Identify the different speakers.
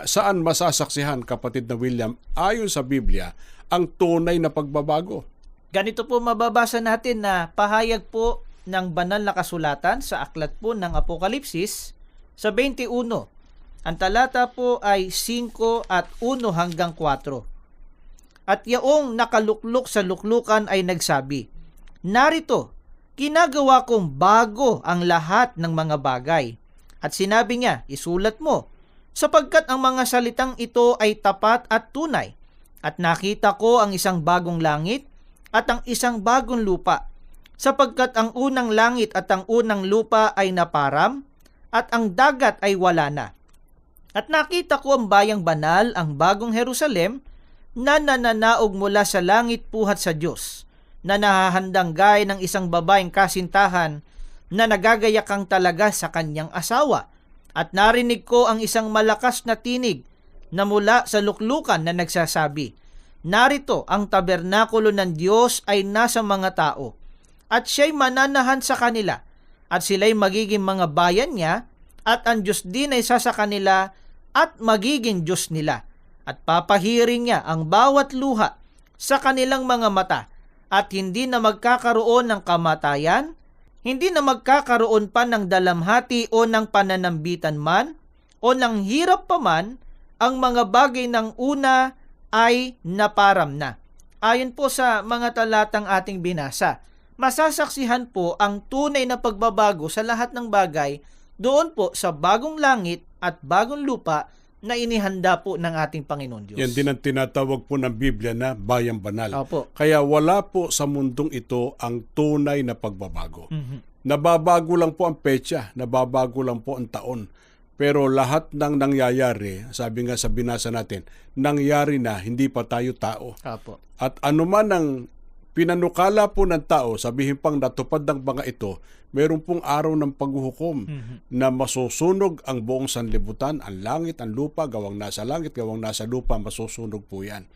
Speaker 1: saan masasaksihan, kapatid na William, ayon sa Biblia, ang tunay na pagbabago?
Speaker 2: Ganito po mababasa natin na pahayag po ng banal na kasulatan sa aklat po ng Apokalipsis sa 21. Ang talata po ay 5 at 1 hanggang 4. At yaong nakaluklok sa luklukan ay nagsabi, "Narito, ginagawa kong bago ang lahat ng mga bagay." At sinabi niya, "Isulat mo, sapagkat ang mga salitang ito ay tapat at tunay. At nakita ko ang isang bagong langit at ang isang bagong lupa, sapagkat ang unang langit at ang unang lupa ay naparam, at ang dagat ay wala na. At nakita ko ang bayang banal, ang bagong Jerusalem, na nananaog mula sa langit puhat sa Diyos, na nahahandang gaya ng isang babaeng kasintahan na nagagayakang talaga sa kanyang asawa. At narinig ko ang isang malakas na tinig na mula sa luklukan na nagsasabi, "Narito ang tabernakulo ng Diyos ay nasa mga tao, at siya'y mananahan sa kanila, at sila'y magiging mga bayan niya, at ang Diyos din ay sa kanila, at magiging Diyos nila. At papahiring niya ang bawat luha sa kanilang mga mata, at hindi na magkakaroon ng kamatayan, hindi na magkakaroon pa ng dalamhati o ng pananambitan man, o ng hirap pa man, ang mga bagay ng una ay naparam na." Ayon po sa mga talatang ating binasa, masasaksihan po ang tunay na pagbabago sa lahat ng bagay doon po sa bagong langit at bagong lupa na inihanda po ng ating Panginoon Diyos.
Speaker 1: Yan din ang tinatawag po ng Biblia na bayang banal.
Speaker 2: Opo.
Speaker 1: Kaya wala po sa mundong ito ang tunay na pagbabago.
Speaker 2: Mhm.
Speaker 1: Nababago lang po ang petsa, nababago lang po ang taon. Pero lahat ng nangyayari, sabi nga sa binasa natin, nangyari na, hindi pa tayo tao.
Speaker 2: Opo.
Speaker 1: At anuman ang pinanukala po ng tao, sabihin pang natupad ng mga ito, meron pong araw ng paghuhukom na masusunog ang buong sanlibutan, ang langit, ang lupa, gawang nasa langit, gawang nasa lupa, masusunog po yan.